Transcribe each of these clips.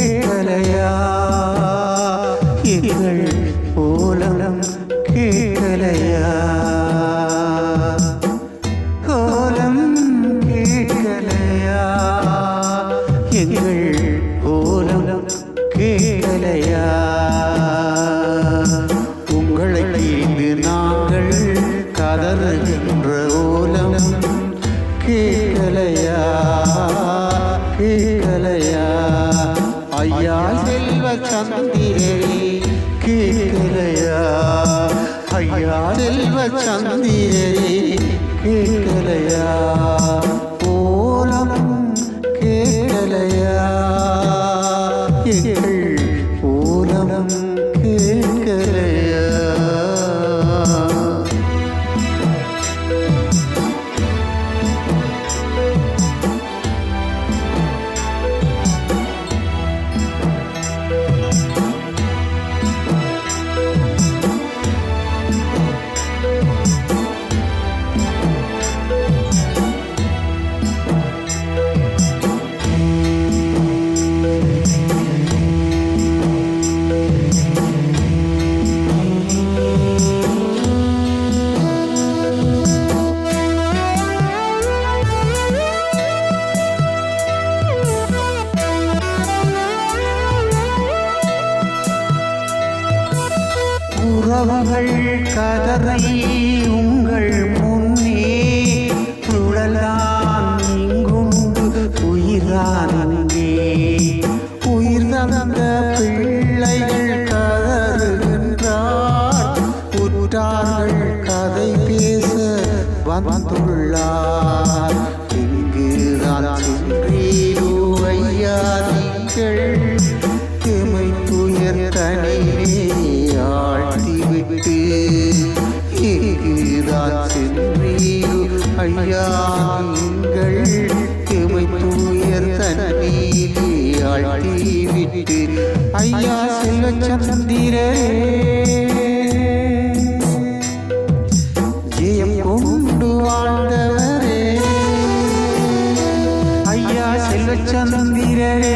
கேட்கலையா எங்கள் ஓலம் கேட்கலையா ஓலம் கேட்கலையா எங்கள் ஓலம் கேட்கலையா உங்களை கேட்டு நாங்கள் கதறுகின்ற ஓலம் கேட்கலையா கேட்கலையா ஐயா செல்வ சந்திரரே கேட்கலையா ஐயா செல்வ சந்திரரே கேட்கலையா ஓலம் கேட்கலையா எங்கள் ஓலம் கேட்கலையா உறவுகள் கதரை உங்கள் முன்னே உடல்தான் இங்குண்டு உயிர்தான் அங்கே உயிர் தந்த பிள்ளைகள் கதறுகின்றார் உற்றார்கள் கதை பேச வந்துள்ளார் இங்குதான் சென்றீரோ ஐயா நீங்கள் எமை துயர் தனியே ஆழ்த்திவிட்டு இங்குதான் சென்றீரோ ஐயா நீங்கள் எமை துயர் தனியே ஆழ்த்திவிட்டு ஐயா செல்வ சந்திரரே ஜெயம் கொண்டு வாழ்ந்தவரே ஐயா செல்வ சந்திரரே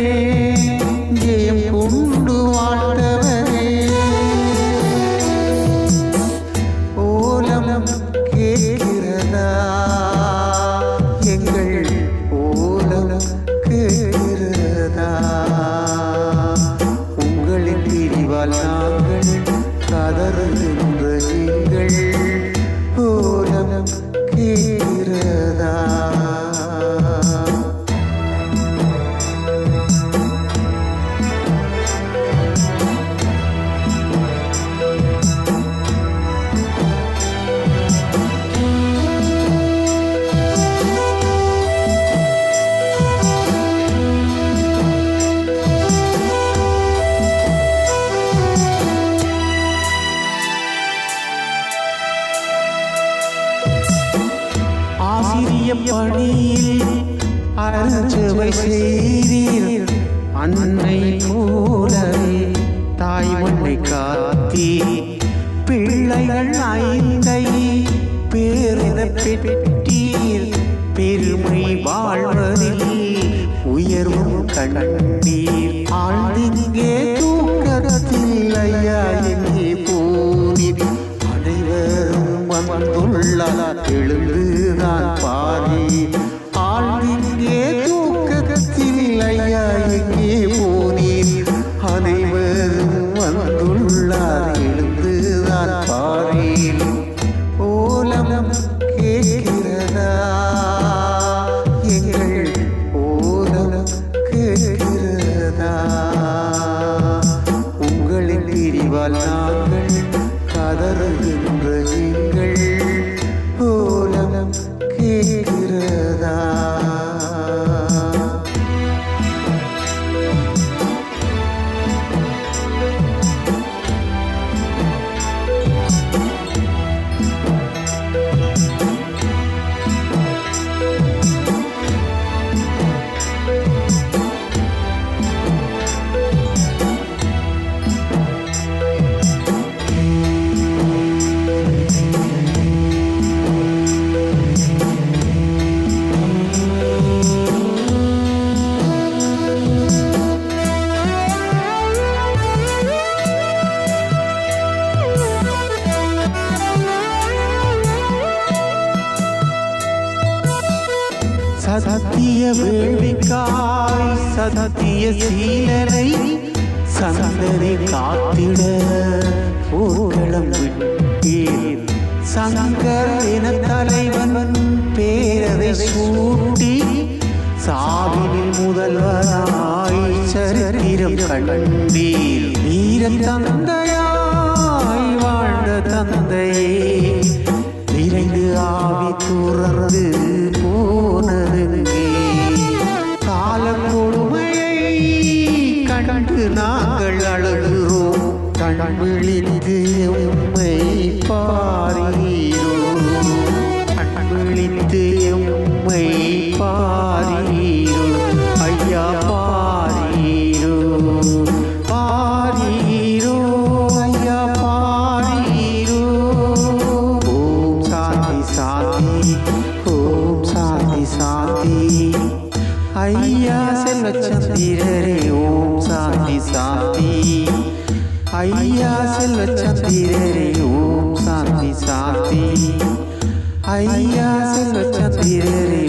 ஜெயம் கொண்டு வாழ்ந்தவரே ஓலம் கேட்கிறதா எங்கள் ஓலம் கேட்கிறதா உங்களின் பிரிவால் நாங்கள் கதறுகின்ற எங்கள் ஓலம் கேட்கிறதா ஆசிரிய பணியில் அருஞ்சவை செய்தீர் அன்னை போலவே தாய் மண்ணை காத்தி பிள்ளைகள் ஐந்தை பேரின பெற்றீர் பெருமை வாழ்வதில் உயர்வும் கண்டீர் ஆழ்ந்திங்கே தூக்கத்தில் ஐயா எங்கே போனீர் அனைவரும் வந்துள்ளார் எழுந்துதான் பாரி ஆழ்ந்திங்கே தூக்கத்தில் ஐயா எங்கே போனீர் அனைவரும் வந்துள்ளார் எழுந்துதான் பாரி ஓலம் கேட்கிறதா எங்கள் ஓலம் கேட்கிறதா உங்களின் பிரிவால் நாங்கள் கதறுகின்ற எங்கள் ஓலம் கேட்கிறதா வேள்விக்காய் சத்திய சீலனை சந்ததி காத்திட போர்க்களம் விட்டேன். சங்கர் என தலைவன் பேரரை சூட்டி சாவினில் முதல்வராய் சரித்திரம் கண்டீர். வீர தந்தையாய் வாழ்ந்த தந்தையே விரைந்து ஆவி துறந்து போனதுங்கே. கால கொடுமையை கண்டு நாங்கள் அழுகிறோம். கண் விழித்து உம்மை பாரீரோ, கண் விழித்து உம்மை பாரீரோ, ஐயா பாரீரோ, பாரீரோ, ஐயா பாரீரோ. ஓம் சாந்தி சாந்தி, ஓம் சாந்தி சாந்தி. ஐயா செல்வச்சந்திரரே ஓம் சாந்தி சாந்தி. ஐயா செல்வச்சந்திரரே ஓம் சாந்தி சாந்தி. ஐயா செல்வச்சந்திரரே